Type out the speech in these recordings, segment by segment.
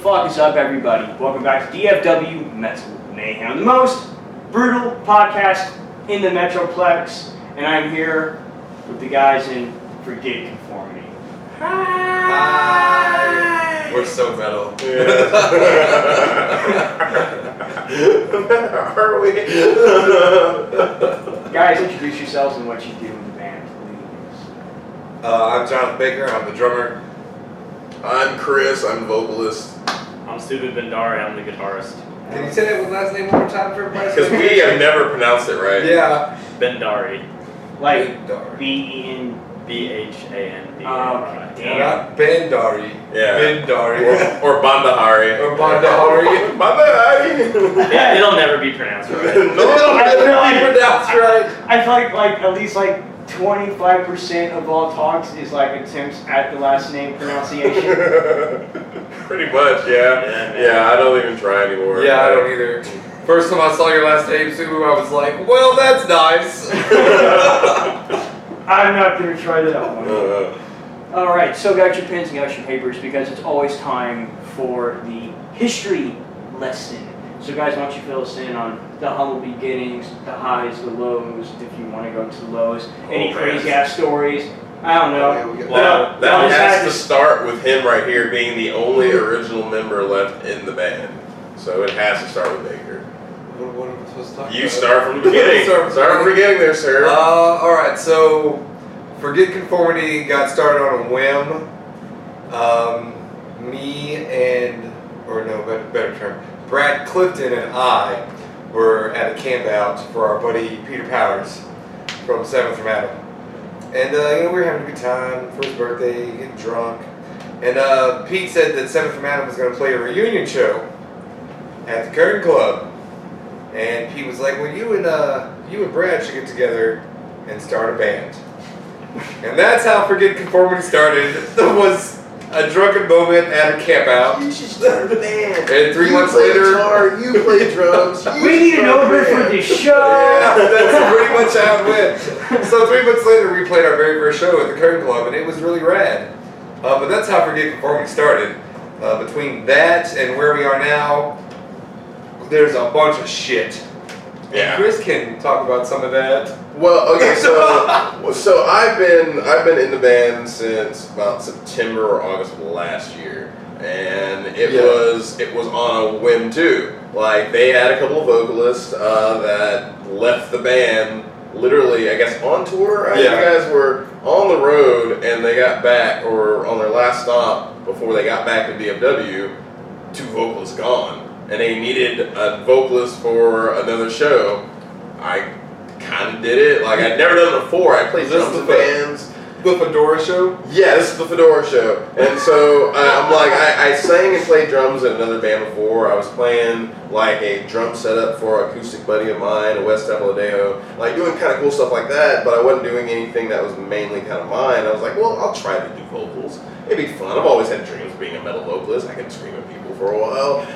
fuck is up, everybody? Welcome back to DFW Metal Mayhem, the most brutal podcast in the Metroplex, and I'm here with the guys in Forget Conformity. Hi! We're so metal. Yeah. Are we? Guys, introduce yourselves and what you do in the band, please. I'm Jonathan Baker, I'm the drummer. I'm Chris, I'm the vocalist. I'm Stupid Bendari, I'm the guitarist. Can you say that with last name one more time for everybody? Because we have never pronounced it right. Yeah. Bendari. Like Bendari. B-E-N... B-H-A-N-D-A-R-I. Oh, damn. Not Bendari. Yeah. Bendari. Or Bandahari. Or Bandahari. Bandahari. Yeah, it'll never be pronounced right. No, I feel like Pronounced right. I feel like at least 25% of all talks is attempts at the last name pronunciation. Pretty much, yeah. Yeah, I don't even try anymore. Yeah, I don't either. First time I saw your last name, Sue, I was like, well, that's nice. I'm not going to try that one. Alright, so got your pens and got your papers because it's always time for the history lesson. So guys, why don't you fill us in on the humble beginnings, the highs, the lows, if you want to go to the lows, any crazy ass stories. I don't know. Well, that has to start with him right here being the only original member left in the band. So it has to start with Baker. What am I supposed to talk about? You start from the beginning. Start from the beginning there, sir. Alright, so Forget Conformity got started on a whim. Better term, Brad Clifton and I were at a camp out for our buddy Peter Powers from 7th from Adam. And we were having a good time for his birthday, getting drunk. And Pete said that 7th from Adam was going to play a reunion show at the Curtain Club. And Pete was like, well, you and Brad should get together and start a band. And that's how Forget Conformity started. There was a drunken moment at a camp out. You should start a band. And 3 months later, guitar, you play drums. We need an opener for this show. Yeah, that's pretty much how it went. So 3 months later, we played our very first show at the Curtain Club, and it was really rad. But that's how Forget Conformity started. Between that and where we are now, there's a bunch of shit. Yeah. And Chris can talk about some of that. Well, okay, so I've been in the band since about September or August of last year, and it was on a whim too. Like they had a couple of vocalists that left the band literally, I guess, on tour. You guys were on the road and they got back, or on their last stop before they got back to DFW. 2 vocalists gone. And they needed a vocalist for another show. I kind of did it. I'd never done it before. I played drums in bands. The Fedora show? Yeah, this is the Fedora show. And so I sang and played drums in another band before. I was playing a drum setup for an acoustic buddy of mine in West Apaladejo. Doing kind of cool stuff like that, but I wasn't doing anything that was mainly kind of mine. I was like, well, I'll try to do vocals. It'd be fun. I've always had dreams of being a metal vocalist. I can scream at people for a while.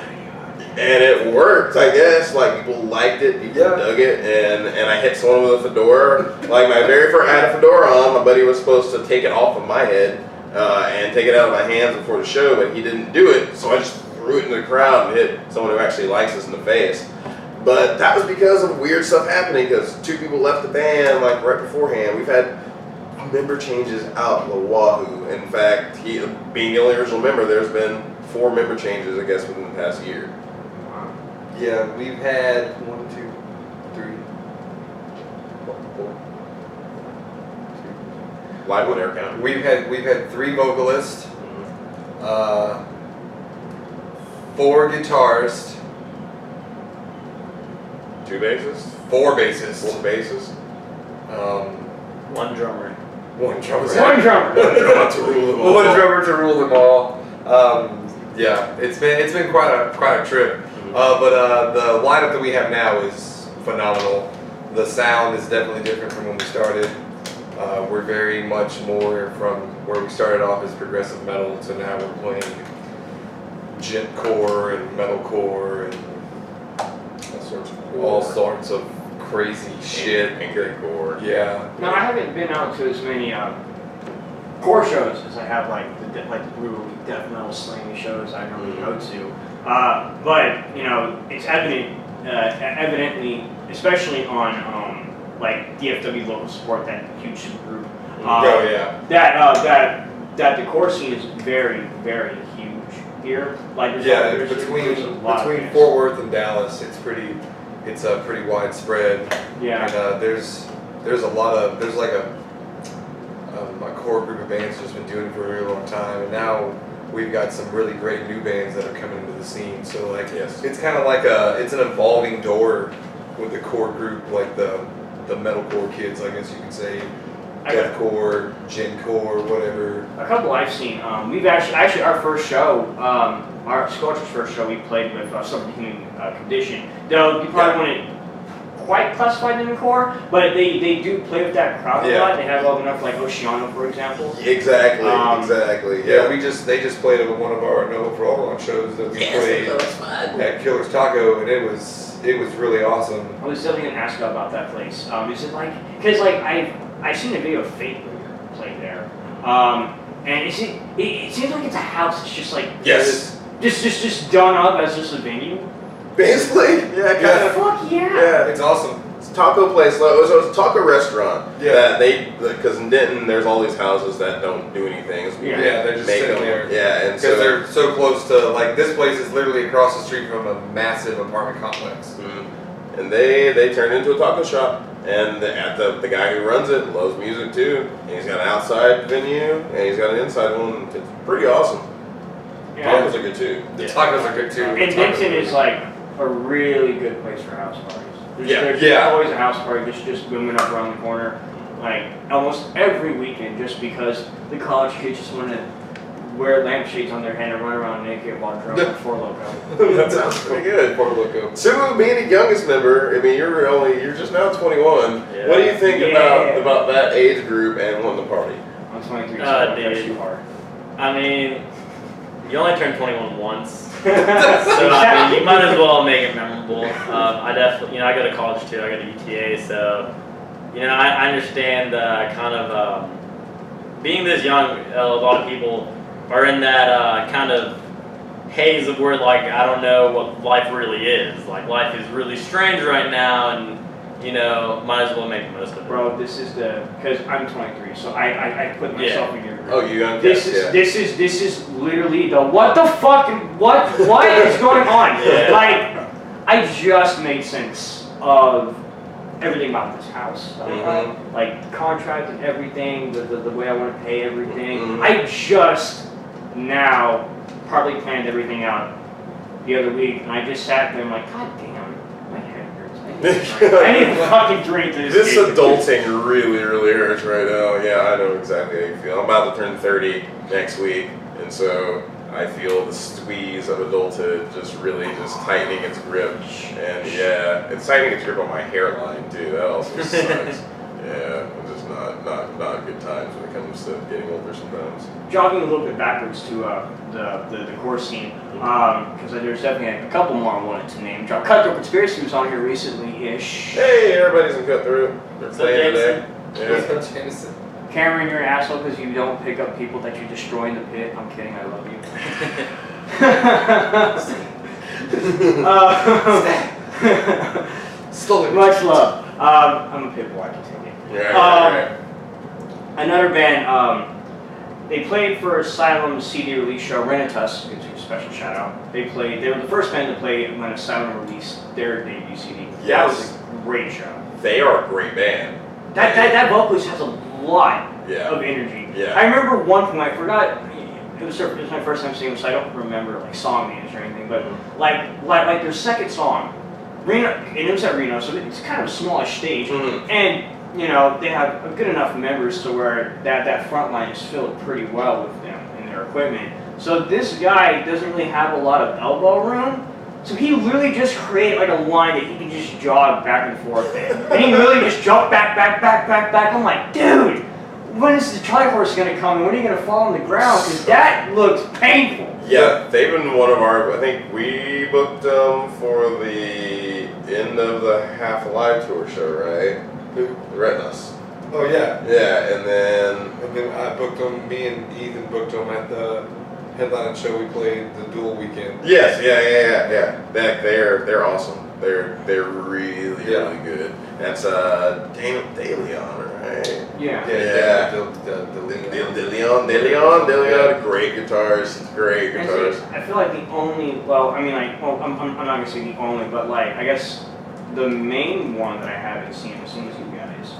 And it worked, I guess. People liked it, people dug it, and I hit someone with a fedora. My very first, I had a fedora on. My buddy was supposed to take it off of my head and take it out of my hands before the show, but he didn't do it. So I just threw it in the crowd and hit someone who actually likes us in the face. But that was because of weird stuff happening, because 2 people left the band right beforehand. We've had member changes out the wahoo. In fact, he being the only original member, there's been 4 member changes, I guess, within the past year. Yeah, we've had 1, 2, 3, 4. Live on air count. We've had 3 vocalists, 4 guitarists, 2 bassists? 4 bassists, 4 bassists? 1 drummer. 1 drummer. 1 drummer. One drummer to rule them all. 1 drummer to rule them all. Yeah, it's been quite a trip. But the lineup that we have now is phenomenal. The sound is definitely different from when we started. We're very much more from where we started off as progressive metal to now we're playing gentcore and metalcore and all sorts of crazy shit. Angry core. Yeah. Now I haven't been out to as many core shows, as I have like the brutal death metal slaying shows I normally go to. But you know, it's evidently, especially on like DFW local support, that huge supergroup. That the core scene is very, very huge here. Like there's between bands. Fort Worth and Dallas, it's pretty widespread. Yeah. And there's like a core group of bands that's been doing it for a really long time, and now we've got some really great new bands that are coming into the scene. So like, it's kind of like it's an evolving door with the core group, like the metalcore kids, I guess you could say, deathcore, gencore, whatever. A couple I've seen. We've actually our first show, our Scorcher's first show, we played with Subhuman Condition. Though you probably wouldn't quite classify them in core, but they do play with that crowd a lot. They have long enough, like Oceano, for example. Exactly. Yeah, they just played at one of our No for All shows that we played at Killer's Taco, and it was really awesome. I was definitely gonna ask about that place. Is it like, because like I've seen a video of Fate play there, and it seems like it's a house. It's just like just done up as just a venue. Basically, kind of. Fuck yeah! Yeah, it's awesome. It's a taco place. So it's a taco restaurant. Yeah. That because in Denton there's all these houses that don't do anything. They're just sitting there. Yeah, and because they're so close to, like, this place is literally across the street from a massive apartment complex. Mm-hmm. And they turned into a taco shop. And the guy who runs it loves music too. And he's got an outside venue and he's got an inside one. It's pretty awesome. Yeah. Tacos are good too. The tacos are good too. And Denton is like a really good place for house parties. There's always a house party just booming up around the corner, like almost every weekend, just because the college kids just want to wear lampshades on their head and run around naked while drunk on Four Loko. That sounds pretty good. Four Loko. Sue, being the youngest member, I mean, you're just now 21. Yeah. What do you think about that age group and wanting to party? I'm 23, so that's too hard. I mean, you only turn 21 once. So I mean, you might as well make it memorable. I definitely, I go to college too. I go to UTA, so I understand kind of being this young. A lot of people are in that kind of haze of where, like, I don't know what life really is. Like, life is really strange right now, and might as well make the most of it. Bro, this is because I'm 23, so I put myself in your group. Oh, you young? This is literally the what the fuck, what is going on? Yeah. Like, I just made sense of everything about this house, like contract and everything, the way I want to pay everything. Mm-hmm. I just now partly planned everything out the other week, and I just sat there and I'm like, God damn, my head hurts. I need to fucking drink this. This adulting really, really hurts right now. Yeah, I know exactly how you feel. I'm about to turn 30 next week, and so I feel the squeeze of adulthood just really just tightening its grip. And yeah, it's tightening its grip on my hairline too. That also sucks. Yeah, it's just not good times when it comes to getting older sometimes. Jogging a little bit backwards to the core scene, because there's definitely a couple more I wanted to name. Cutthroat Conspiracy was on here recently-ish. Hey, everybody's in Cutthroat. They're playing today. Yeah. Jameson. Cameron, you're an asshole because you don't pick up people that you destroy in the pit. I'm kidding, I love you. Stolen. Much love. I'm a pit boy, I continue. Yeah. Another band, they played for Asylum's CD release show, Renitus, gives you a special shout out. They were the first band to play when Asylum released their debut CD. Yes. That was a great show. They are a great band. That vocalist has a lot of energy. Yeah. I remember one from, I forgot, it was my first time seeing them, so I don't remember like song names or anything, but like their second song, Reno, and it was at Reno, so it's kind of a smallish stage, and they have a good enough members to where that front line is filled pretty well with them and their equipment. So this guy doesn't really have a lot of elbow room, so he literally just created like a line that he can just jog back and forth in. And he really just jumped back. I'm like, dude, when is the Tri-Horse going to come and when are you going to fall on the ground? Because that looks painful. Yeah, they've been one of our, I think we booked them for the end of the Half Alive tour show, right? Who? Retinas. Oh yeah. Yeah, and then I booked them. Me and Ethan booked them at the headline show we played the dual weekend. yes, yeah. They're awesome. They're really good. That's DeLeon, right? Yeah. DeLeon, great guitars. I feel like the only, well, I mean, like, well, I'm not gonna say the only, but like, I guess the main one that I haven't seen as soon as you guys.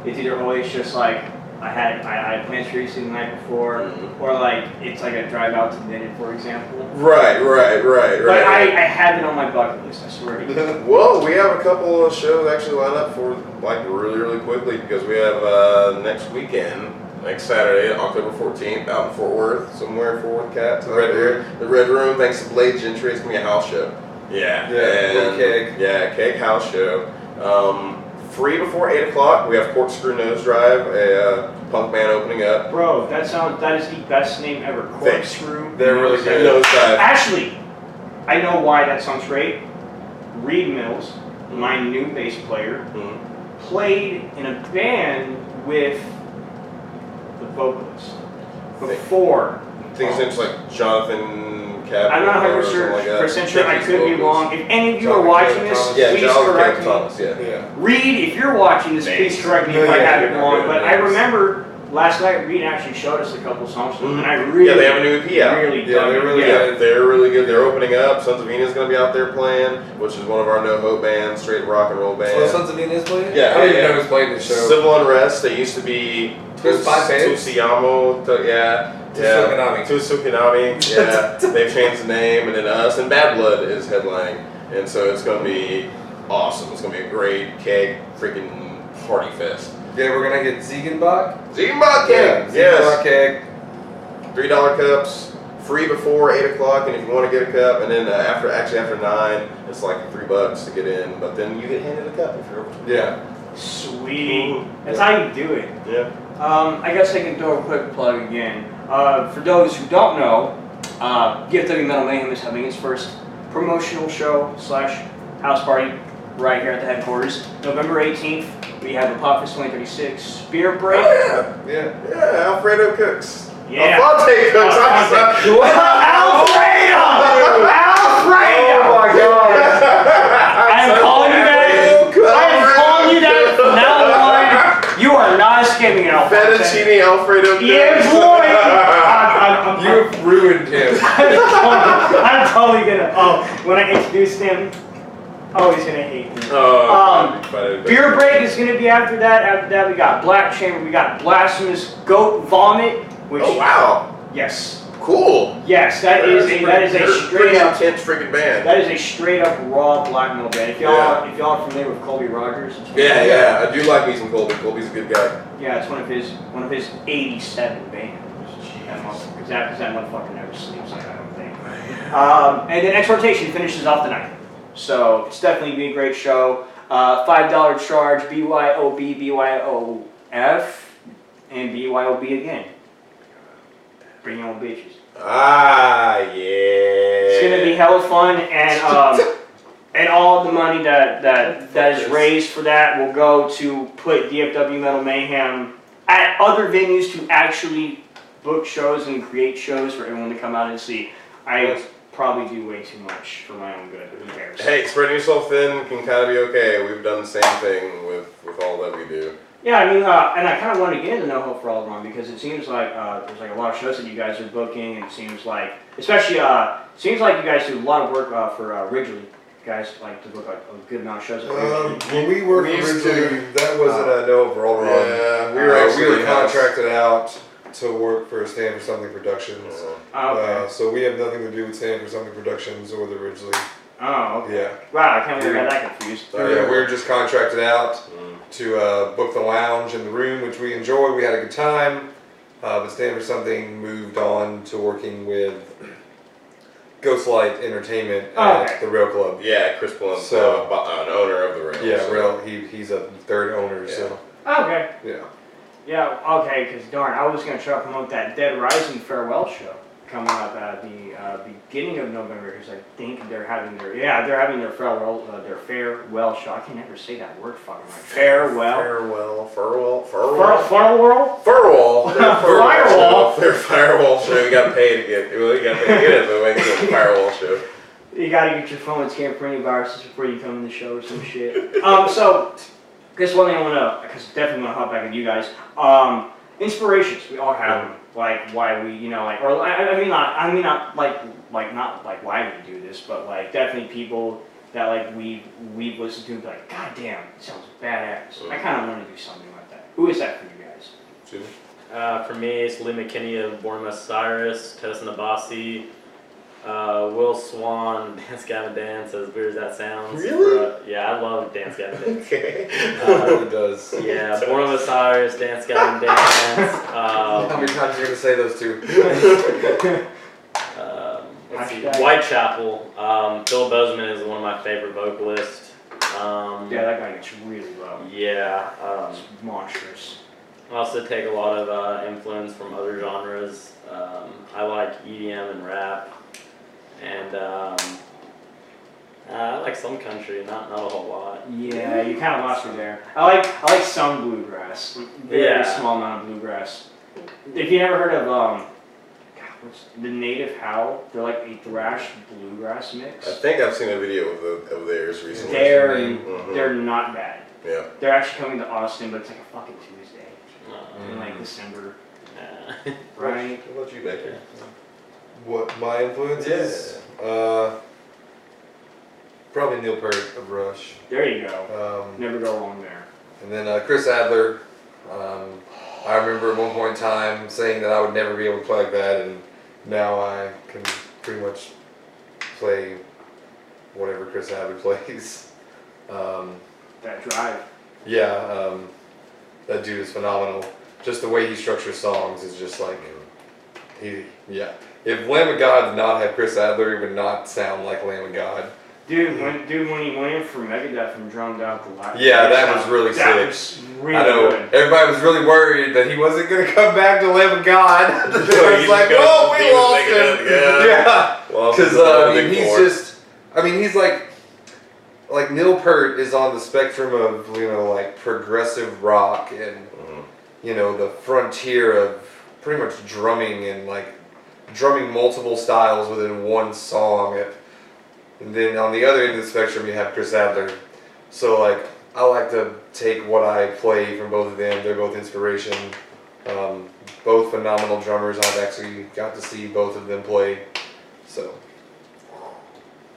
It's either always just like I had plans for you the night before, or like it's like a drive out to dinner, for example. Right. But I have it on my bucket list. I swear to you. Well, we have a couple of shows actually lined up for like really quickly because we have next weekend, next Saturday, October 14th, out in Fort Worth, somewhere in Fort Worth, Cat. The Red Room. Thanks to Blade Gentry, it's gonna be a house show. Yeah, keg house show. Free before 8 o'clock. We have Corkscrew Nose Drive, a punk band opening up. Bro, that is the best name ever. Corkscrew. They're really good. Nose Drive. Actually, I know why that sounds great. Reed Mills, my new bass player, played in a band with the vocalist before. I think his name's like Jonathan Cap. I'm not 100% sure. I could be wrong. If any of you are watching this, please correct me. Thomas, Reed, if you're watching this, please correct me if I have it wrong. But I remember last night Reed actually showed us a couple songs, and I really, they have a new EP out. Really they're really good. They're really good. They're opening up. Sons of Venus is going to be out there playing, which is one of our no hope bands, straight rock and roll band. Oh, Sons of Venus playing? Yeah, I didn't even know who's playing this show. Civil Unrest. They used to be. There's 5 bands. Tusiyamo, Tsukinami. Yeah, they've changed the name, and then us and Bad Blood is headlining, and so it's going to be awesome. It's going to be a great keg freaking party fest. Yeah, we're gonna get Ziegenbach. Ziegenbach keg. Ziegenbach keg. $3 cups, free before 8 o'clock, and if you want to get a cup, and then after 9, it's like $3 to get in. But then you get handed a cup if you're over. Yeah. Sweet. That's how you do it. Yeah. I guess I can throw a quick plug again. For those who don't know, DFW Metal Mayhem is having its first promotional show / house party right here at the headquarters. November 18th, we have a Pop Fest 2036 beer break. Oh, yeah, Alfredo cooks. Yeah. Alfonte cooks. Alfredo! Oh my God! I am calling you that from now on. You are not escaping Alfredo. Fettuccine Alfredo cooks. Yeah, boy! You've ruined him. I'm totally gonna. When I introduce him, he's gonna hate me. Beer break is gonna be after that. After that, we got Black Chamber. We got Blasphemous Goat Vomit. Which, oh wow! Yes. Cool. Yes, that is a straight up intense freaking band. That is a straight up raw black metal band. If y'all are familiar with Colby Rogers. Yeah, I do like me some Colby. Colby's a good guy. Yeah, it's one of his 87 bands. Because that motherfucker never sleeps, I don't think. And then Exhortation finishes off the night. So it's definitely be a great show. $5 charge, BYOB, BYOF, and BYOB again. Bring your own bitches. Ah, yeah. It's gonna be hella fun, and all the money that is raised for that will go to put DFW Metal Mayhem at other venues to actually book shows and create shows for everyone to come out and see. I probably do way too much for my own good. Who cares? Hey, spreading yourself thin can kind of be okay. We've done the same thing with all that we do. Yeah, I mean, and I kind of want to get into No Hope for All Wrong because it seems like there's like a lot of shows that you guys are booking, and it seems like, especially, seems like you guys do a lot of work for Ridgely. You guys like to book a good amount of shows at Ridgely. When we worked for Ridgely, that wasn't a No Hope for All Wrong. Yeah, we were contracted out to work for Stand for Something Productions. Okay. So we have nothing to do with Stand for Something Productions or the Ridgely. Oh, okay. Yeah. Wow, I can't believe I got that confused. We were just contracted out to book the lounge and the room, which we enjoyed. We had a good time. But Stand for Something moved on to working with Ghostlight Entertainment at the Rail Club. Yeah, Chris Plum, So- an owner of the Rail. Yeah, so. Rail. He's a third owner. Yeah. So Okay. yeah. Yeah, okay, because darn, I was going to try to promote that Dead Rising farewell show coming up at the beginning of November, because I think they're having their farewell show. I can never say that word fucking right. Farewell. Firewall. Their firewall show. You got paid to get. Well, you got paid to get it, but we get the firewall show. You gotta get your phone scanned for any viruses before you come in the show or some shit. So, guess one thing I wanna, because definitely wanna hop back with you guys. Inspirations, we all have them. Like why we, not why we do this, but like definitely people that like we've listened to and be like, God damn, it sounds badass. I kind of want to do something like that. Who is that for you guys? For me, it's Lee McKinney of Born Cyrus, Tess Nabasi, Will Swan, Dance Gavin Dance, as weird as that sounds. Really? Yeah, I love Dance Gavin Dance. Okay. It does. Yeah, Born Cyrus, Dance Gavin Dance. How many times are you going to say those two? Let's see, Whitechapel. Phil Bozeman is one of my favorite vocalists. Yeah, that guy gets really low. Yeah. It's monstrous. I also take a lot of influence from other genres. I like EDM and rap. And I like some country, not a whole lot. Yeah, you kind of lost me there. I like some bluegrass. Very small amount of bluegrass. If you never heard of what's the Native Howl, they're like a thrash bluegrass mix. I think I've seen a video of theirs recently. They're not bad. Yeah. They're actually coming to Austin, but it's like a fucking Tuesday in like December. Right? What about you, Baker? What my influences? Probably Neil Peart of Rush. There you go. Never go wrong there. And then Chris Adler. I remember at one point in time saying that I would never be able to play like that, and now I can pretty much play whatever Chris Adler plays. That drive. Yeah, that dude is phenomenal. Just the way he structures songs is just like If Lamb of God did not have Chris Adler, it would not sound like Lamb of God. Dude, when he went in for Megadeth and drummed out the live. Yeah, that was really sick. That was really I know. good. Everybody was really worried that he wasn't going to come back to Lamb of God. It was like, oh, we lost him. Yeah. Because he's like Neil Peart is on the spectrum of, like progressive rock and, the frontier of pretty much drumming and like drumming multiple styles within one song. And then on the other end of the spectrum, you have Chris Adler. So like, I like to take what I play from both of them. They're both inspiration. Both phenomenal drummers. I've actually got to see both of them play. So.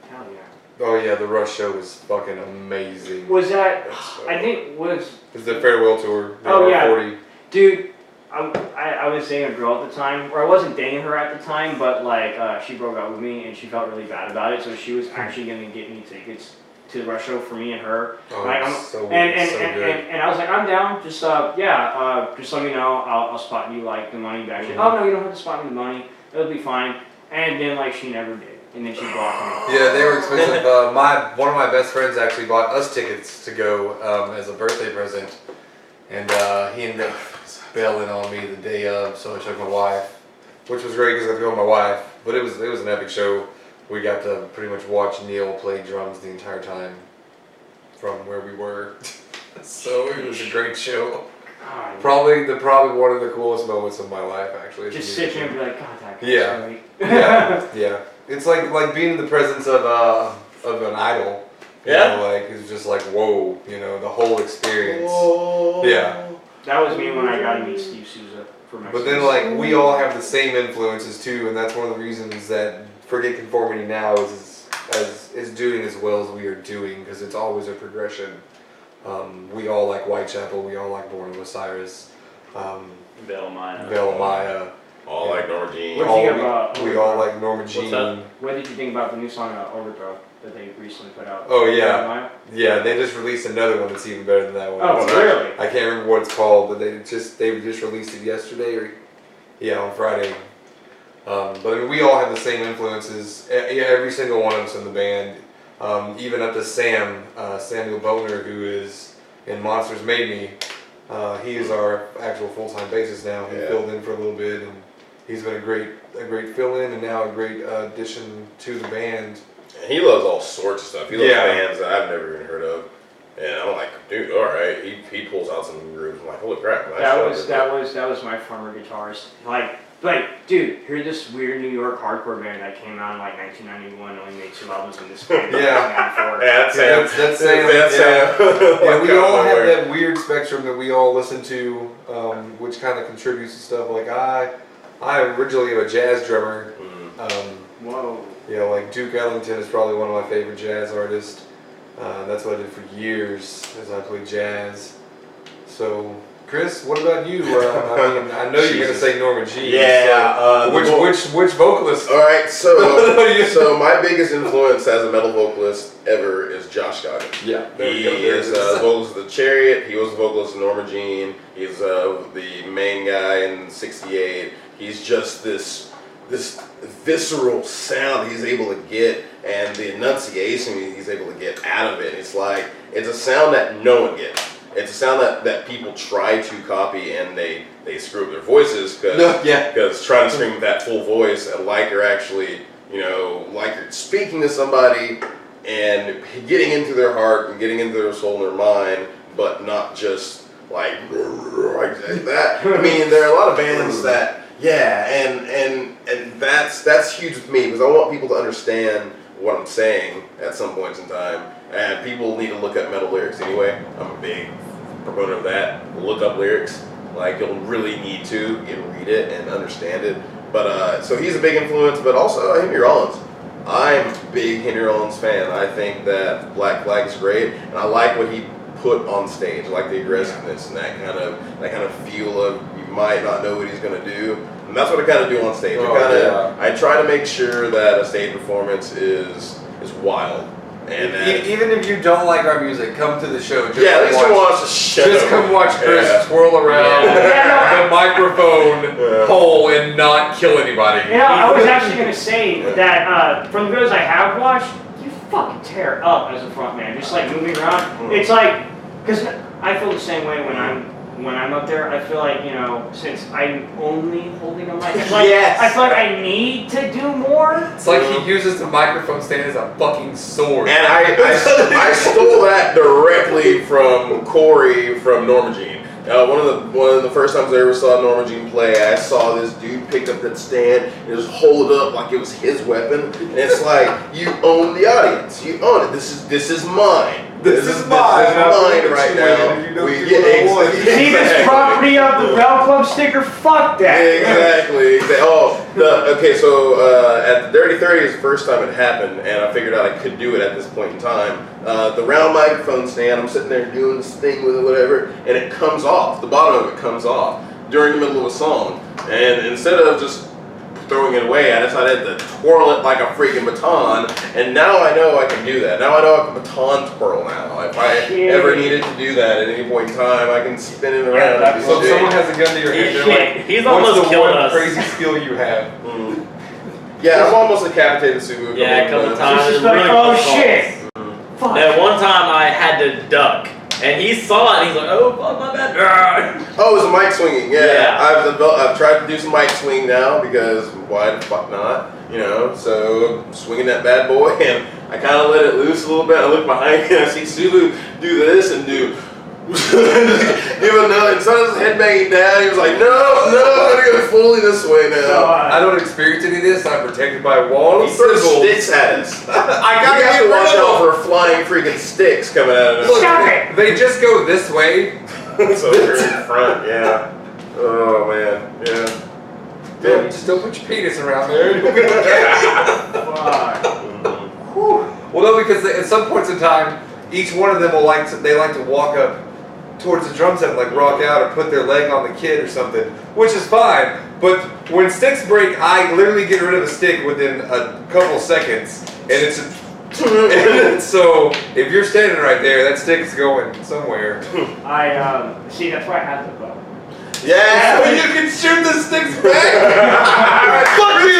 Hell yeah. Oh yeah, the Rush show was fucking amazing. Was that? It was the farewell tour. Oh yeah. 40. Dude, I was dating a girl at the time, or I wasn't dating her at the time, but like she broke up with me and she felt really bad about it, so she was actually gonna get me tickets to the Rush show for me and her. Oh, like, so good. And I was like, I'm down. Just just let me know. I'll spot you like the money back. Mm-hmm. Oh no, you don't have to spot me the money. It'll be fine. And then like she never did, and then she blocked me. Yeah, they were expensive. One of my best friends actually bought us tickets to go as a birthday present, and he ended up bailing on me the day of, so I took my wife, which was great because I got to go with my wife. But it was an epic show. We got to pretty much watch Neil play drums the entire time from where we were. So it was a great show. God. Probably one of the coolest moments of my life, actually. Just sit there and be like, God, that guy's Yeah. great. Yeah. It's like being in the presence of an idol. You know, like it's just like whoa, the whole experience. Whoa. Yeah. That was me when I got to meet Steve Souza for Mexico. But then like we all have the same influences too, and that's one of the reasons that Forget Conformity now is doing as well as we are doing, because it's always a progression. We all like Whitechapel, we all like Born of Osiris, Veil Maya. All like Norma Jean. What did you think about We all like Norma Jean. What did you think about the new song Overthrow that they recently put out? Oh yeah, yeah. They just released another one that's even better than that one. Oh really? I can't remember what it's called, but they just released it yesterday on Friday. But I mean, we all have the same influences. Every single one of us in the band, even up to Samuel Boner, who is in Monsters Made Me. He is our actual full-time bassist now. He filled in for a little bit, and he's been a great fill-in and now a great addition to the band. And he loves all sorts of stuff. He loves Yeah. bands that I've never even heard of. And I'm like, dude, all right. He pulls out some grooves. I'm like, holy crap! That was my former guitarist. Like, dude, hear this weird New York hardcore band that came out in like 1991, only made 2 albums in this band. That's Sam. That's Sam. Yeah, we all have that weird spectrum that we all listen to, which kind of contributes to stuff. Like I originally am a jazz drummer. Whoa. Yeah, like Duke Ellington is probably one of my favorite jazz artists. That's what I did for years, as I played jazz. So, Chris, what about you? I know you're gonna say Norma Jean. Yeah. So which vocalist? All right. So my biggest influence as a metal vocalist ever is Josh Goggins. Yeah. He is the vocalist of the Chariot. He was the vocalist of Norma Jean. He's the main guy in '68. He's just this visceral sound he's able to get, and the enunciation he's able to get out of it. It's a sound that no one gets. It's a sound that people try to copy, and they screw up their voices because trying to scream with that full voice, like you're actually, like you're speaking to somebody and getting into their heart and getting into their soul and their mind, but not just like that. I mean, there are a lot of bands that. Yeah, and that's huge with me because I want people to understand what I'm saying at some points in time, and people need to look up metal lyrics anyway. I'm a big proponent of that. Look up lyrics, like you'll really need to and read it and understand it. But so he's a big influence, but also Henry Rollins. I'm a big Henry Rollins fan. I think that Black Flag is great, and I like what he put on stage. I like the aggressiveness and that kind of feel of you might not know what he's gonna do, and that's what I kind of do on stage. I try to make sure that a stage performance is wild. And even if you don't like our music, come to the show. At least watch the show. Just come watch Chris twirl around the microphone hole and not kill anybody. I was actually gonna say that from the videos I have watched, you fucking tear up as a front man, just like moving around. It's like, because I feel the same way when I'm up there. I feel like, since I'm only holding a mic, I feel like I need to do more. It's like he uses the microphone stand as a fucking sword. And I stole that directly from Corey from Norma Jean. One of the first times I ever saw Norma Jean play, I saw this dude pick up that stand and just hold it up like it was his weapon. And it's like, you own the audience. You own it. This is mine. This is mine right now. See this property of the Bell Club sticker? Fuck that. Exactly. Okay, so at the Dirty 30 is the first time it happened, and I figured out I could do it at this point in time. The round microphone stand, I'm sitting there doing this thing with it, whatever, and it comes off. The bottom of it comes off during the middle of a song. And instead of just throwing it away, I decided to twirl it like a freaking baton, and now I know I can do that. Now I know I can baton twirl now. If I ever needed to do that at any point in time, I can spin it around. So if someone has a gun to your head, they're like, he's what's almost the killed one us. crazy skill you have? Yeah, I've almost decapitated Subu. A couple times. It's just like, oh shit. Fuck. That one time I had to duck. And he saw it and he's like, oh, fuck, my bad. Oh, it was a mic swinging, yeah. I've tried to do some mic swing now because why the fuck not? So I'm swinging that bad boy and I kind of let it loose a little bit. I look behind and I see Sulu do this and do. Even though instead of his head banging down, he was like, no, I'm gonna go fully this way now. So, I don't experience any of this. I'm protected by a wall of He throws sizzles. sticks at us. I gotta You have get to watch rid out of for flying freaking sticks coming out of us. Look, Stop it! They just go this way. So they're in front, yeah. Oh man, yeah. Yeah, just don't put your penis around there. Fuck. Well, no, because at some points in time, each one of them like to walk up towards the drum set and like rock out or put their leg on the kit or something, which is fine. But when sticks break, I literally get rid of a stick within a couple seconds, and it's so if you're standing right there, that stick's going somewhere. See, that's why I have the bow. Yeah, So you can shoot the sticks back. Fuck you!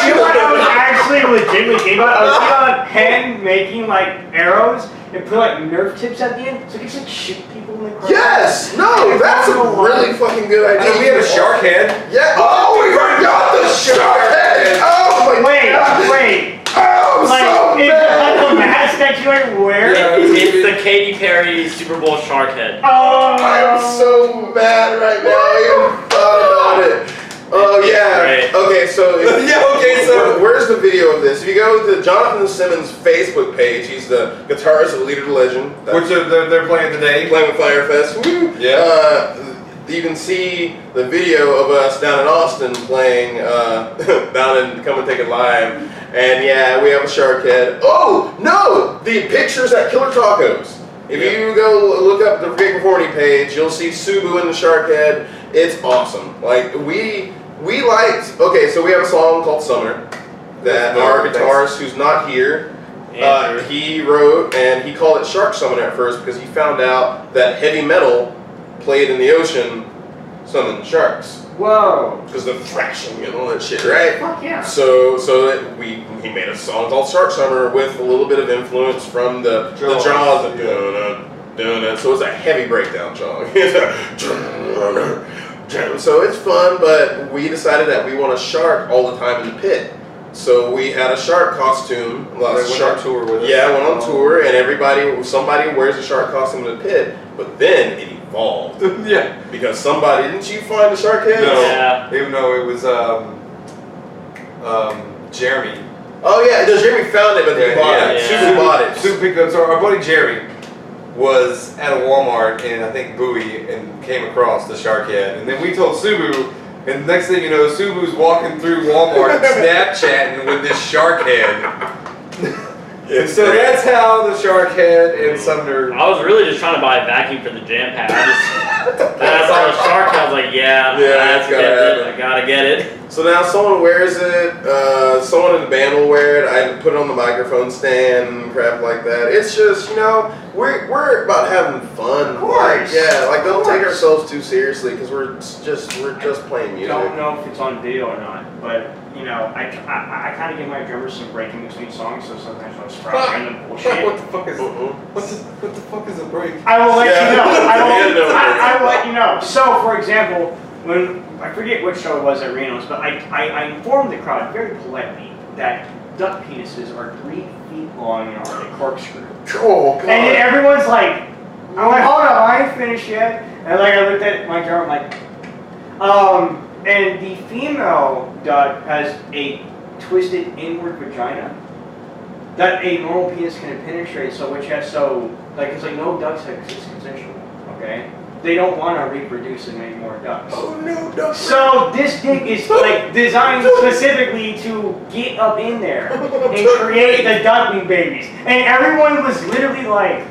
You know what? I was actually legitimately think about it. I was thinking about hand making like arrows and put like Nerf tips at the end, so you can just like shoot people in the crowd. Yes! No, that's a really fucking good I idea. know we had a shark head. Yeah. Oh, we forgot the shark head! Oh my god! Wait. Oh, I'm Like, so is mad! that the mask that you like wear? Yeah. It's the Katy Perry Super Bowl shark head. Oh. I am so mad right now. I even thought about it. Oh yeah. Right. Okay, so where's the video of this? If you go to Jonathan Simmons' Facebook page, he's the guitarist of Leader to Legend. Which they're playing today. Playing with Firefest. Woo! Yeah. You can see the video of us down in Austin playing down in Come and Take It Live. And yeah, we have a shark head. Oh, no! The pictures at Killer Tacos. If you go look up the Forget Conformity page, you'll see Subu in the shark head. It's awesome. Like, we liked, okay, so we have a song called Summer that our guitarist, who's not here, he wrote, and he called it Shark Summoner at first because he found out that heavy metal played in the ocean summoned sharks. Whoa. Because the thrashing and all that shit, right? Fuck yeah. So he made a song called Shark Summer with a little bit of influence from the Jaws. So it's a heavy breakdown song. So it's fun, but we decided that we want a shark all the time in the pit. So we had a shark costume. They went on tour with us. Yeah, went on tour, and somebody wears a shark costume in the pit. But then it evolved. Yeah. Because didn't you find the shark head? No. Yeah. Even though it was Jeremy. Oh yeah, no, Jeremy found it, but he bought it. Yeah. Susan bought it. Sue picked up. So our buddy Jeremy was at a Walmart in I think Bowie and came across the shark head, and then we told Subu, and the next thing you know, Subu's walking through Walmart Snapchatting with this shark head. And so that's how the shark head and Sumner. I was really just trying to buy a vacuum for the jam pad. Then I saw the shark head. I was like, I gotta get it. So now someone wears it, someone in the band will wear it, I put it on the microphone stand and crap like that. It's just, we're about having fun. Of course. Don't take ourselves too seriously because we're just playing I music. don't know if it's on video or not, but I kind of give my drummers some break in between songs, so sometimes I'll sprout random bullshit. What the fuck is what the fuck is a break? I will let you know. I will Yeah. let you know. So, for example, when I forget which show it was at Reno's, but I informed the crowd very politely that duck penises are 3 feet long and are a corkscrew. Oh, God. And then everyone's like, I'm like, hold up, I ain't finished yet. And I looked at my drummer, I'm like, and the female duck has a twisted inward vagina that a normal penis can penetrate. So it's like no ducks exist consensual. Okay, they don't want to reproduce and make more ducks. Oh no, duck. So this dick is like designed specifically to get up in there and create the duckling babies. And everyone was literally like,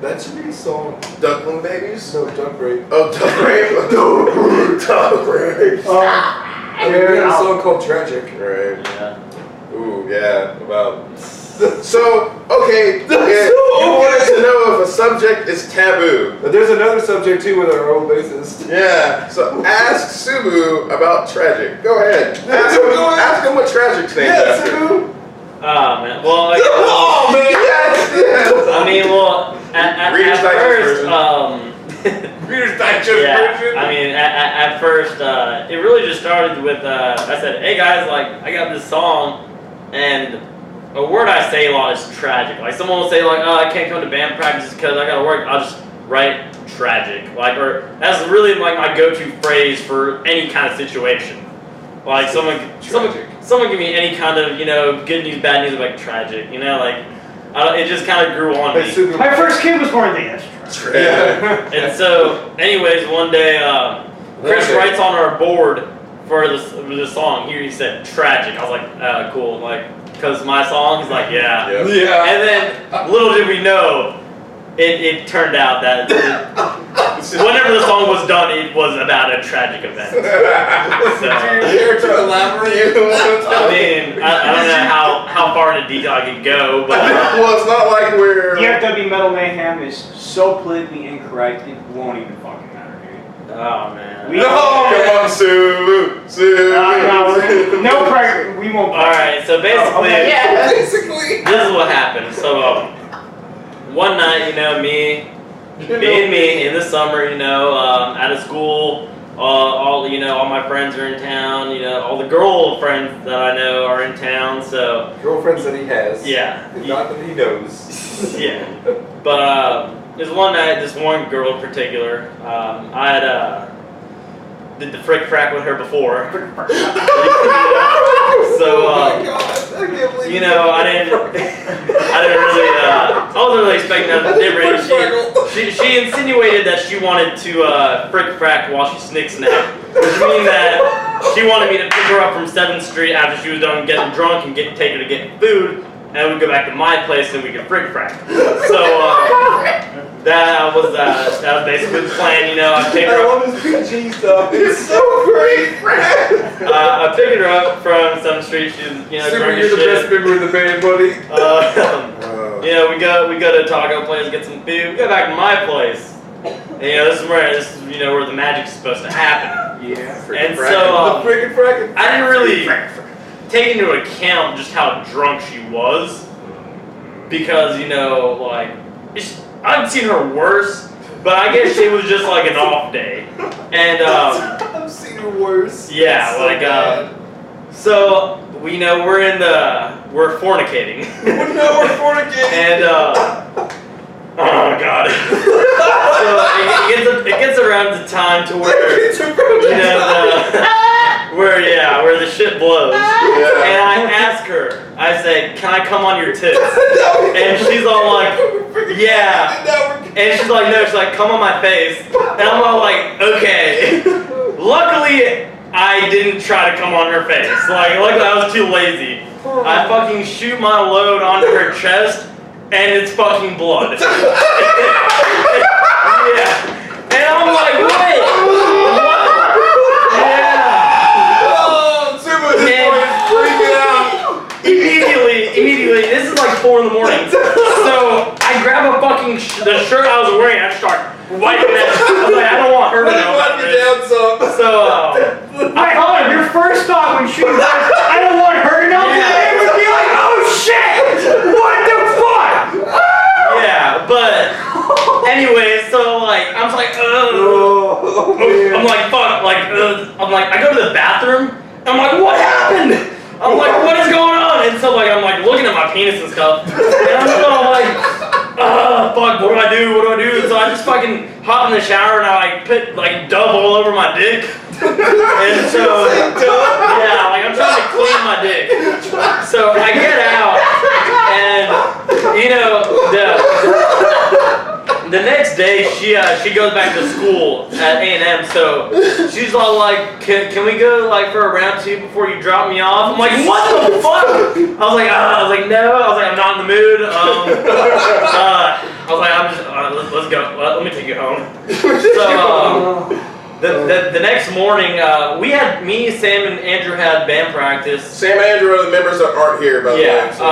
That should be a song. Duckling babies? No, duck rape. Oh, duck rape. Duck rape. We had a song called Tragic. Right. Yeah. Ooh, yeah. About. So, okay. You wanted to know if a subject is taboo. But there's another subject too with our old bassist. Yeah. So ask Subu about Tragic. Go ahead. Ask him what Tragic stands after. Subu. Oh man. Well, Oh man. Yes. I mean, well, at Reader's Digest first, version. Reader's Digest version. I mean, at first, it really just started with, I said, hey guys, like, I got this song, and a word I say a lot is tragic. Like, someone will say, like, oh, I can't come to band practice because I gotta work. I'll just write tragic. Like, or that's really, like, my go-to phrase for any kind of situation. Like, someone give me any kind of, good news, bad news, like, tragic, like, it just kind of grew on me. my first kid was born today. Yeah. And so, anyways, one day, Chris writes on our board for the song. Here he said tragic. I was like, cool, like, because my song is like, yeah. Yeah. And then, little did we know, it turned out that whenever the song was done, it was about a tragic event. So, Care to elaborate? I mean, I don't know how far into detail I could go, but Well, it's not like we're. DFW Metal Mayhem is so politically incorrect, it won't even fucking matter, dude. Oh man. No! Come on, Sue. No pressure. We won't. Alright, so basically, Basically. this is what happened. So, one night, me in the summer, out of school, all my friends are in town, all the girl friends that I know are in town, so. Girlfriends that he has. Yeah. Not that he knows. Yeah. But, there's one night, this one girl in particular, I had, did the Frick Frack with her before. So, oh my God, I can't believe I wasn't really expecting nothing different. She insinuated that she wanted to Frick Frack while she snick snack, which means that she wanted me to pick her up from 7th Street after she was done getting drunk and take her to get food, and we'd go back to my place and we could Frick Frack. So, that was basically the plan, I'd pick her up. I love this PG stuff. It's so great, I picked her up from 7th Street. She's, Super, drunk you're as the shit. best member of the band, buddy. We go to taco place, get some food. We go back to my place. And, this is where the magic's supposed to happen. Yeah. And so the freaking fracking. I didn't really take into account just how drunk she was, because I've seen her worse, but I guess she was just like an off day. And I've seen her worse. yeah, so bad. so we're fornicating. No, we're fornicating. And oh God. So it gets around the time to where where the shit blows. Yeah. And I ask her, I say, "Can I come on your tits?" And she's all like, "Yeah." And she's like, "No." She's like, "Come on my face." And I'm all like, "Okay." Luckily, I didn't try to come on her face. Luckily I was too lazy. I fucking shoot my load onto her chest, and it's fucking blood. Yeah. And I'm like, wait, what? Yeah. Oh, Super is freaking out. Immediately, this is like 4 in the morning. So I grab a fucking the shirt I was wearing, I start wiping that. I was like, I don't want her to know about this. So I hold on. Your first thought when shooting guys, I don't want her to know. Yeah. It would be like, oh shit! What the fuck? yeah, but anyway, so I'm like, I'm like, fuck, I'm like, I go to the bathroom, and I'm like, what happened? I'm like, what is going on? And so I'm like looking at my penis and stuff, and I'm like, fuck, what do I do? What do I do? So I just fucking hop in the shower and I put Dove all over my dick. And so, yeah, I'm trying to clean my dick. So I get out, and the next day she goes back to school at A&M. So she's all like, "Can we go for a round 2 before you drop me off?" I'm like, "What the fuck?" I was like, "No." I was like, "I'm not in the mood." I was like, "I'm just let's go. Let me take you home." So the next morning, me, Sam, and Andrew had band practice. Sam and Andrew are the members that aren't here, by the way. So.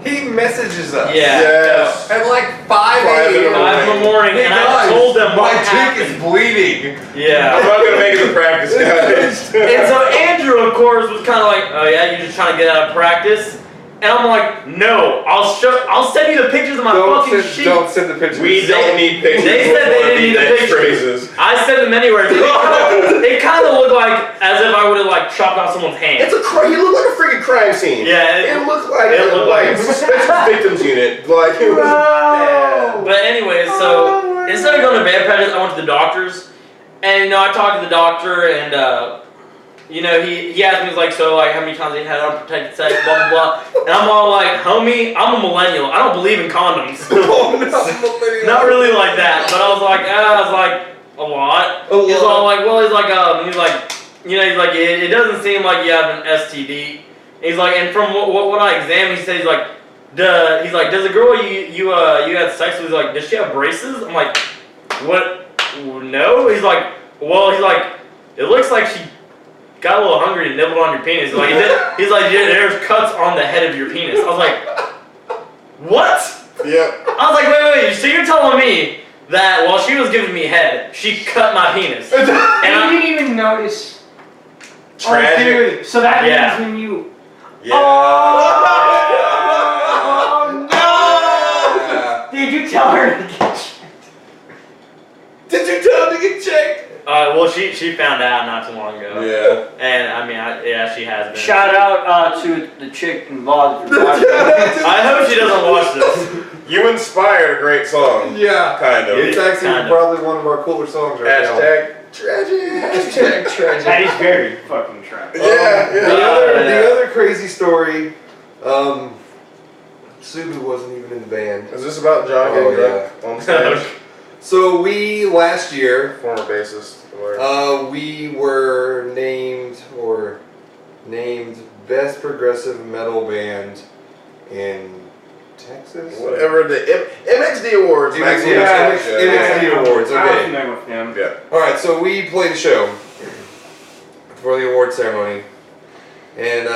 He messages us. Yeah. Yes. At 5 a.m. 5 in the morning, Hey and guys, I told them my what dick happened. is bleeding. Yeah. I'm not gonna make it to practice, guys. And so Andrew, of course, was kind of like, "Oh yeah, you're just trying to get out of practice." And I'm like, "No, I'll send you the pictures of my fucking sheets." Don't send the pictures. We don't need pictures. They said they didn't need the Next pictures. phrases. I sent them anywhere. They kind of look like as if I would have chopped off someone's hand. You look like a freaking crime scene. Yeah, It looked like special victims unit. It was bad. But anyway, so instead of going to band practice, I went to the doctor's, and I talked to the doctor, and he asked me, how many times he had unprotected sex, blah blah blah, and I'm all like, "Homie, I'm a millennial. I don't believe in condoms." Not really like that, but I was like, a lot. He's all like, "Well," it doesn't seem like you have an STD. He's like, and from what I examined, he said, he's like, does the girl you had sex with, does she have braces? I'm like, what? No. He's like, it looks like she got a little hungry and nibbled on your penis. He's like, yeah, there's cuts on the head of your penis. I was like, what? Yep. I was like, wait, so you're telling me that while she was giving me head, she cut my penis. And I didn't even notice. Tragic. Oh, dude. So that Yeah. means when you. Yeah. Oh, no! Did you tell her to get checked? Did you tell him to get checked? Well, she found out not too long ago. Yeah. And I mean, she has been. Shout out to the chick involved. If you're watching. I hope she doesn't watch this. You inspired a great song. Yeah. Kind of. It's actually Kind of. probably one of our cooler songs right now. Hashtag tragic. Hashtag tragic. That is very fucking tragic. Yeah, The other crazy story, Subu wasn't even in the band. Is this about John getting drunk on stage? So we, last year, Former bassist. we were named Best Progressive Metal Band in Texas? Whatever the MXD Awards. MXD Awards, I'm okay. familiar with them. Yeah. Alright, so we played a show for the award ceremony. And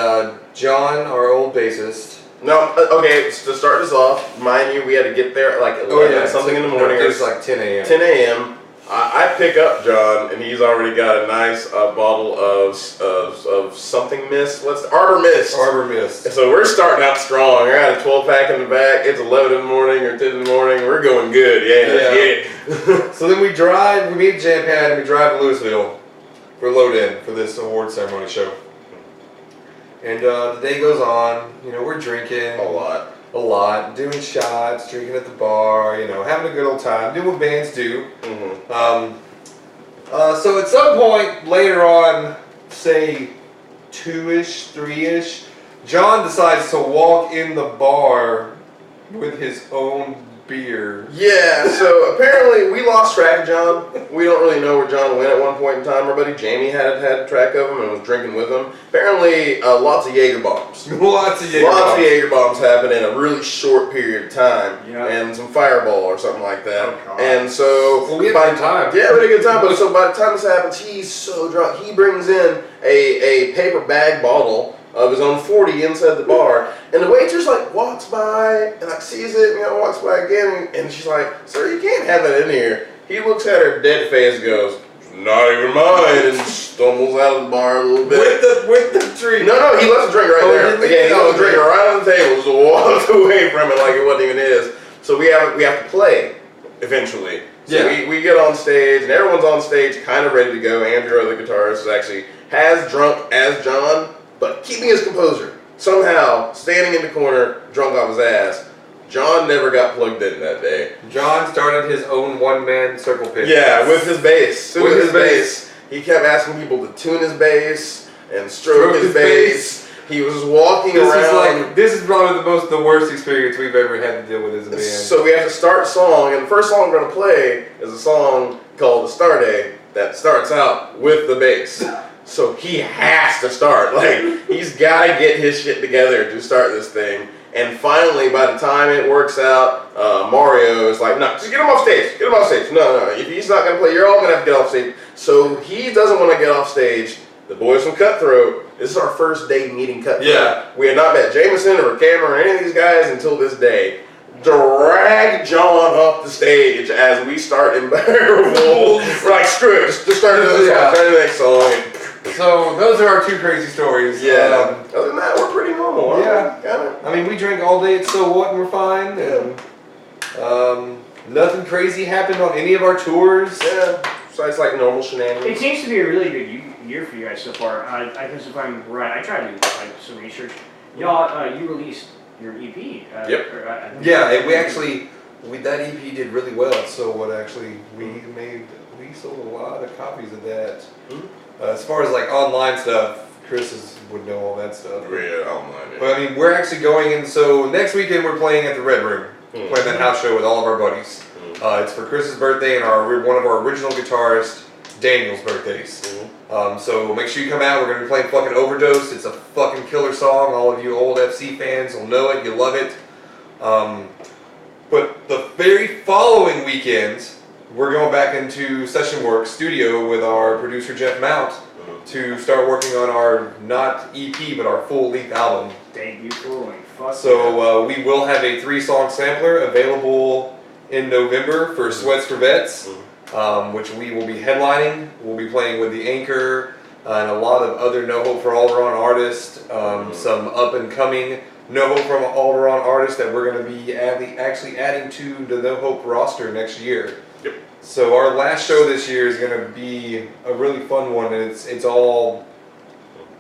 John, our old bassist. No, okay, to start this off, mind you, we had to get there at like 11 something in the morning. It was like 10 a.m. 10 a.m. I pick up John, and he's already got a nice bottle of something mist. What's the Arbor Mist? Arbor Mist. And so we're starting out strong. I got a 12-pack in the back. It's 11 in the morning or 10 in the morning. We're going good. Yeah, let's get it. So then we meet at Jam Pad, and we drive to Louisville for load-in for this award ceremony show. And the day goes on, we're drinking. A lot, doing shots, drinking at the bar, having a good old time, doing what bands do. Mm-hmm. So at some point later on, say 2-ish, 3-ish, John decides to walk in the bar with his own beer. Yeah, so apparently we lost track of John. We don't really know where John went at one point in time. Our buddy Jamie had track of him and was drinking with him. Apparently, lots of Jaeger bombs. Lots of Jaeger bombs happened in a really short period of time. Yeah. And some Fireball or something like that. Oh, God. And so... Well, we had a good time. Yeah, we had a good time. But so by the time this happens, he's so drunk. He brings in a paper bag bottle of his own 40 inside the bar, and the waitress walks by and sees it, walks by again, and she's like, "Sir, you can't have that in here." He looks at her dead face and goes, "Not even mine," and stumbles out of the bar a little bit. With the drink. No, he left the drink right there. Didn't he? Yeah, he left the drink right on the table, just walked away from it like it wasn't even his. So we have to play eventually. So Yeah. we get on stage, and everyone's on stage, kind of ready to go. Andrew, the guitarist, is actually as drunk as John, but keeping his composure. Somehow, standing in the corner, drunk off his ass. John never got plugged in that day. John started his own one-man circle pit. Yeah, with his bass. With his bass. He kept asking people to tune his bass and stroke his bass. He was walking around. This is probably the worst experience we've ever had to deal with as a band. So we have to start a song, and the first song we're going to play is a song called The Star Day that starts out with the bass. So he has to start. He's got to get his shit together to start this thing. And finally, by the time it works out, Mario is like, "No, just get him off stage. Get him off stage. No. If he's not going to play, you're all going to have to get off stage." So he doesn't want to get off stage. The boys from Cutthroat, this is our first day meeting Cutthroat. Yeah. We had not met Jameson or Cameron or any of these guys until this day. Drag John off the stage as we start Unbearable. We're like, screw it, just start the next song. So those are our two crazy stories. Yeah. Other than that, we're pretty normal. Huh? Yeah. Kinda. I mean, we drink all day at So What and we're fine. And nothing crazy happened on any of our tours. Yeah. So it's like normal shenanigans. It seems to be a really good year for you guys so far. I guess if I'm right, I tried to do some research. Y'all, you released your EP. Yep. Yeah, and that EP did really well. So what we sold a lot of copies of that. As far as online stuff, Chris would know all that stuff. Yeah, online. Yeah. But I mean, we're actually going in. So next weekend we're playing at the Red Room, playing that house show with all of our buddies. It's for Chris's birthday and one of our original guitarist Daniel's birthdays. So make sure you come out. We're gonna be playing fucking Overdose. It's a fucking killer song. All of you old FC fans will know it. You love it. But the very following weekend, we're going back into session work studio with our producer Jeff Mount to start working on our not EP but our full length album. Thank you for fuck. So we will have a 3-song sampler available in November for Sweats for Vets, which we will be headlining. We'll be playing with the Anchor and a lot of other No Hope for Alderaan artists, some up and coming No Hope for Alderaan artists that we're going to be actually adding to the No Hope roster next year. Yep. So our last show this year is going to be a really fun one, and it's all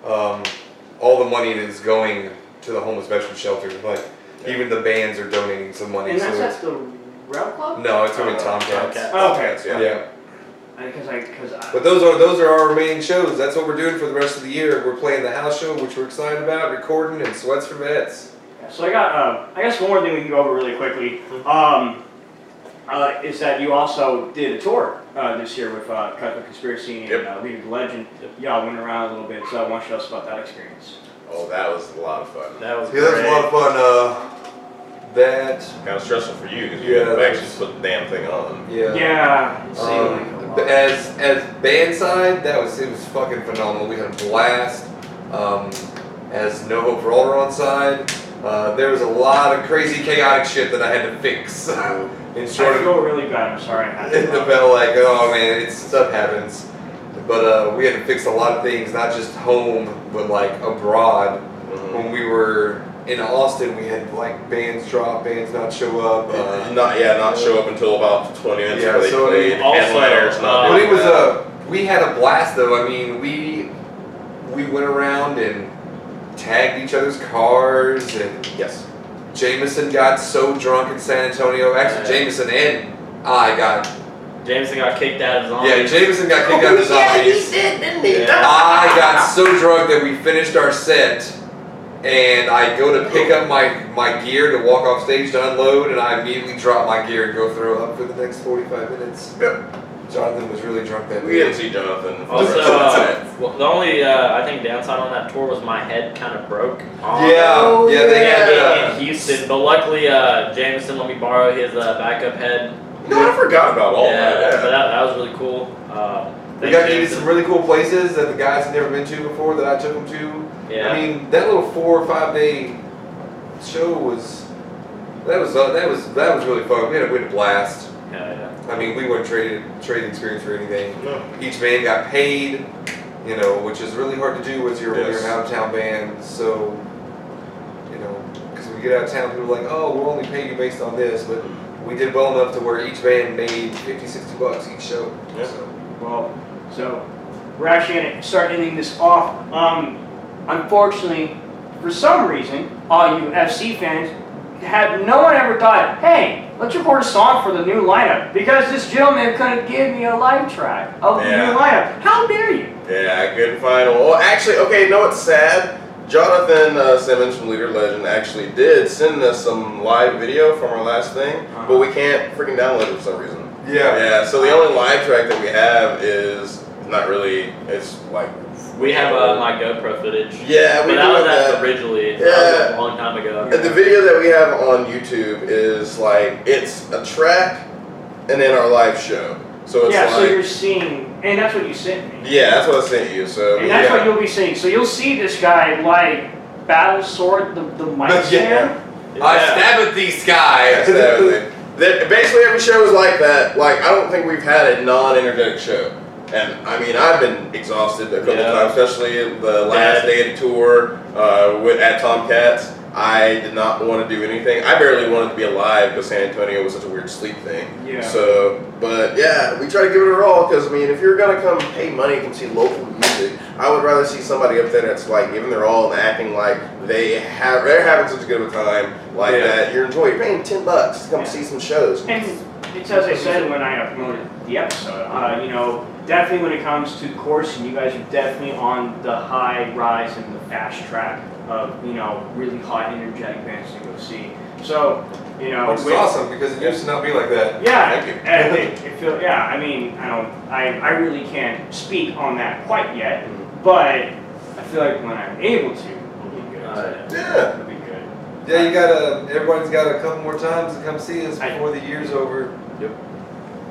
the money is going to the homeless veterans shelter. Like even the bands are donating some money. And that's at the Rail Club? No, it's going to be Tomcats. Oh, okay. Yeah. Because But those are our remaining shows. That's what we're doing for the rest of the year. We're playing the house show, which we're excited about, recording, and Sweats for Vets. So I got, I guess one more thing we can go over really quickly, is that you also did a tour this year with Cut the Conspiracy and League of the Legend. Y'all went around a little bit, so I want you to tell us about that experience. Oh, that was a lot of fun. That was Yeah, that was a lot of fun. That Kind of stressful for you because you actually put the damn thing on. Yeah. As band side, it was fucking phenomenal. We had a blast. As No Hope for Alderaan side, there was a lot of crazy chaotic shit that I had to fix. I feel really bad. I'm sorry. I had to like, oh man, stuff happens. But we had to fix a lot of things, not just home, but like abroad. When we were in Austin, we had like bands drop, bands not show up. Not show up until about 20 minutes before they played. Headliners not. But it was we had a blast though. I mean, we went around and tagged each other's cars, and Jameson got so drunk in San Antonio. Actually, Jameson and I got. Jameson got kicked out of Zombies. Yeah, Jameson got kicked out of Zombies. He did, didn't he? Yeah. I got so drunk that we finished our set, and I go to pick up my gear to walk off stage to unload, and I immediately drop my gear and go throw up for the next 45 minutes. Jonathan was really drunk that We day. didn't see Jonathan. Also, the only I think downside on that tour was my head kind of broke. They in Houston, but luckily Jameson let me borrow his backup head. No, I forgot about all that. But that was really cool. We got to get some really cool places that the guys had never been to before that I took them to. Yeah. I mean, that little 4 or 5 day show was really fun. We had a blast. Yeah. I mean, we weren't trading experience for anything. No. Each band got paid, which is really hard to do when you're an out-of-town band. So, because when we get out of town, people are like, oh, we'll only pay you based on this. But we did well enough to where each band made $50-$60 each show. Yeah. So we're actually going to start ending this off. Unfortunately, for some reason, all you FC fans, no one ever thought, hey, let's record a song for the new lineup, because this gentleman couldn't give me a live track of the new lineup. How dare you? Yeah, I couldn't find one. Well, actually, okay, you know what's sad? Jonathan Simmons from Leader Legend actually did send us some live video from our last thing, but we can't freaking download it for some reason. Yeah, so the only live track that we have is not really, it's like... We have my GoPro footage. Yeah, we but that was that originally. Yeah. That was a long time ago. And the video that we have on YouTube is like, it's a track and then our live show. So it's so you're seeing, and that's what you sent me. Yeah, that's what I sent you. So and that's what you'll be seeing. So you'll see this guy like battle sword the mic stand. I stab at these guys. Basically every show is like that. Like, I don't think we've had a non-energetic show. And I mean, I've been exhausted a couple times, especially the last day of the tour at Tomcats. I did not want to do anything. I barely wanted to be alive because San Antonio was such a weird sleep thing. Yeah. So, but yeah, we try to give it our all because I mean, if you're gonna come pay money to come see local music, I would rather see somebody up there that's like giving their all and acting like they're having such a good of a time like that. You're enjoying. You're paying $10 to come see some shows. And it's as I said when I uploaded the episode. Definitely when it comes to the course, and you guys are definitely on the high rise and the fast track of really hot energetic bands to go see. So which is awesome because it used to not be like that. Yeah, thank you. And I mean, I really can't speak on that quite yet, but I feel like when I'm able to, it'll be good. It'll be good. Yeah, everybody's got a couple more times to come see us before the year's over. Yep.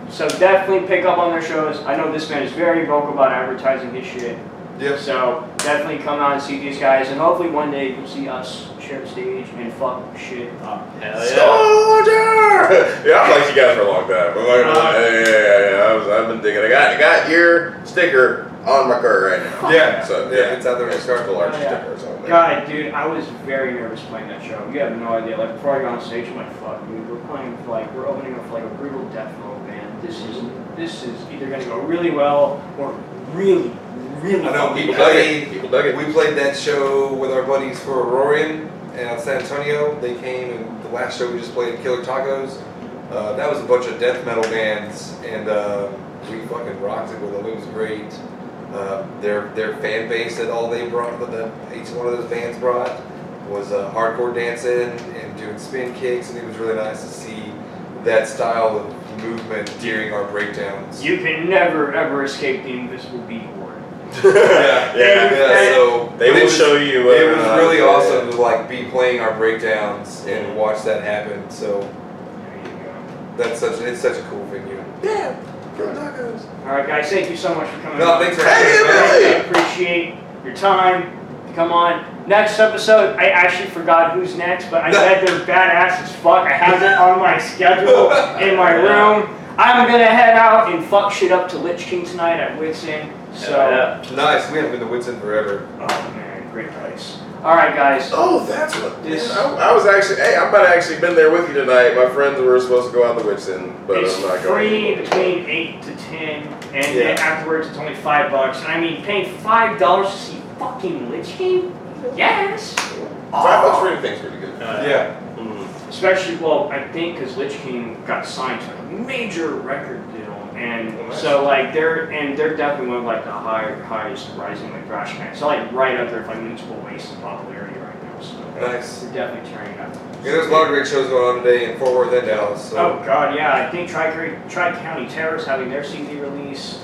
So definitely pick up on their shows. I know this man is very vocal about advertising his shit. Yep. So definitely come out and see these guys, and hopefully one day you'll see us share the stage and fuck shit up. Hell yeah. Soldier! Yeah, I've liked you guys for a long time. I'm like, I've been digging. I got your sticker on my car right now. Yeah. So it's out there in the car. the large Oh, yeah. stickers on there. God, dude, I was very nervous playing that show. You have no idea. Like, before I got on stage, I'm like, fuck, dude, we're opening up for like a brutal death metal band. This is either gonna go really well or really, really I know, fucking people bad. dug it. People dug it. We played that show with our buddies for Aurorian and San Antonio. They came, and the last show we just played, Killer Tacos. That was a bunch of death metal bands, and we fucking rocked it with them. It was great. Their fan base that all they brought, that each one of those bands brought, was hardcore dancing and doing spin kicks, and it was really nice to see that style of movement during our breakdowns. You can never ever escape the invisible beat horde. Yeah. So They will show you. It was really awesome to like be playing our breakdowns and watch that happen. So There you go. it's such a cool venue. Yeah. Killer Tacos. All right, guys, thank you so much for coming. No, on. thanks for Hey, having me. Billy! I appreciate your time. Come on. Next episode, I actually forgot who's next, but I bet they're badass as fuck. I have it on my schedule in my room. I'm gonna head out and fuck shit up to Lich King tonight at Wits End. So, Nice. We haven't been to Whitson forever. oh man, great place. All right, guys. Oh, that's what. This- I was actually. Hey, I might have actually been there with you tonight. My friends were supposed to go out the Whitson, but It's I'm not going. free between 8 to 10, and then Yeah. afterwards it's only $5. And I mean, paying $5 to see fucking Lich King? Yes. $5 for anything's pretty good. Yeah. Especially, well, I think because Lich King got signed to a major record deal, and Oh, nice. so like they're definitely one of like the highest rising like thrash bands. So like right up there with like Municipal Waste in popularity right now. So Nice. they're definitely tearing it up. Yeah, there's a lot of great shows going on today in Fort Worth and Dallas. So. Oh god, yeah, I think Tri-County Terror's having their CD release.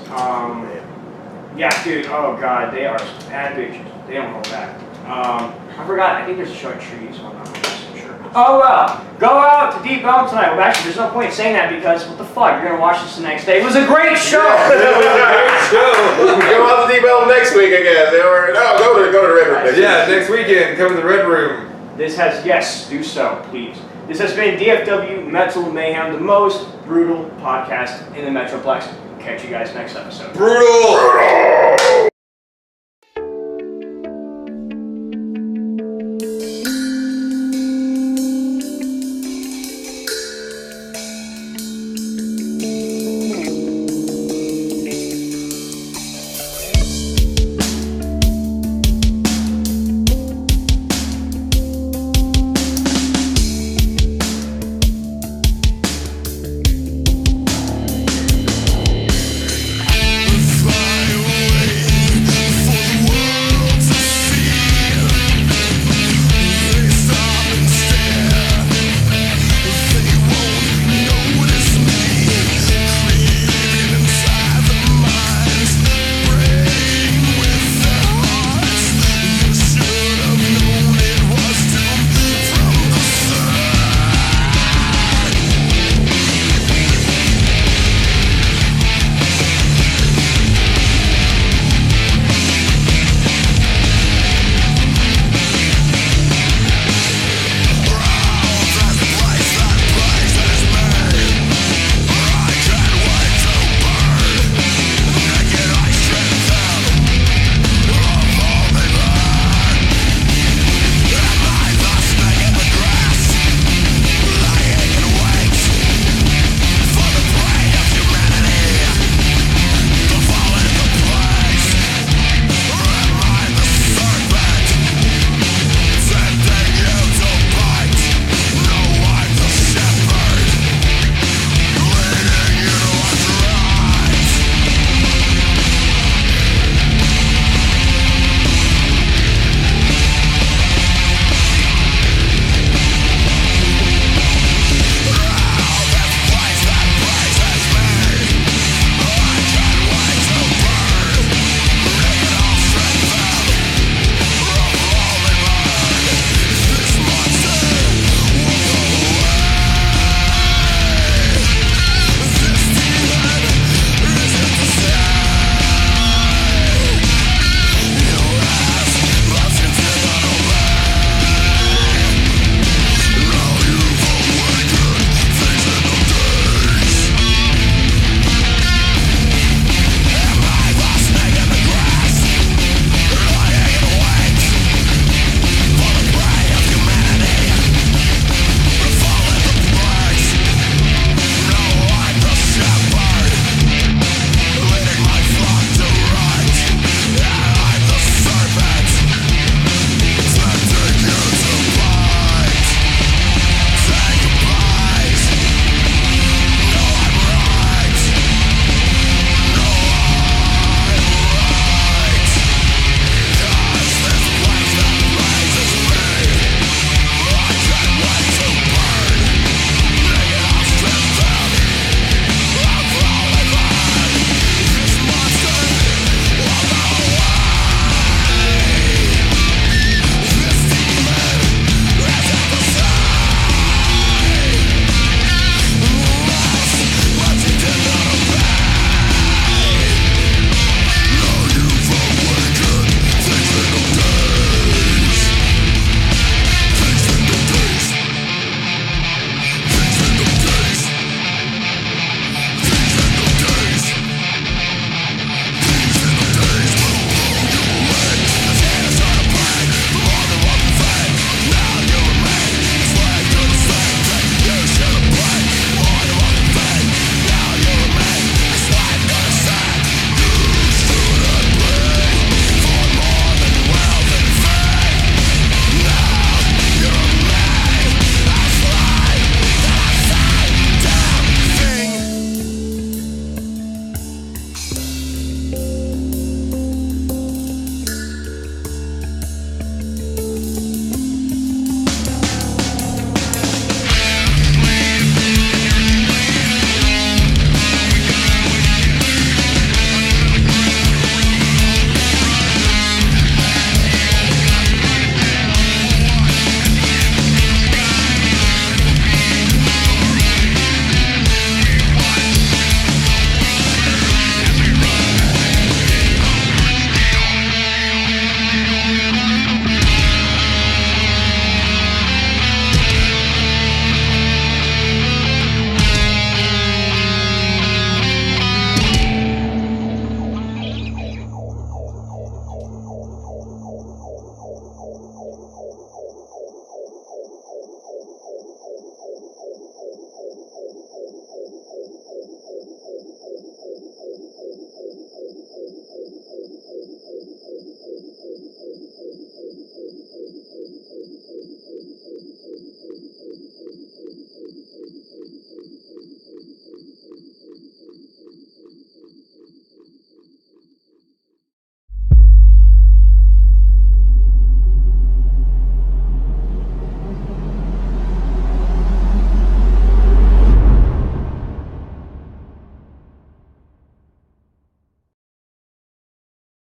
Yeah, dude, oh god, they are some bad bitches. They don't hold back. I forgot, I think there's a show at Trees, I'm not 100% sure. Oh well, go out to Deep Elm tonight. Well, actually, there's no point in saying that because, what the fuck, you're gonna watch this the next day. It was a great show! It was a great show. Go out the Deep Elm next week, I guess. Or no, go to the Red Room next Yeah, week. next weekend, come to the Red Room. This has, yes, do so, please. This has been DFW Metal Mayhem, the most brutal podcast in the Metroplex. Catch you guys next episode. Brutal!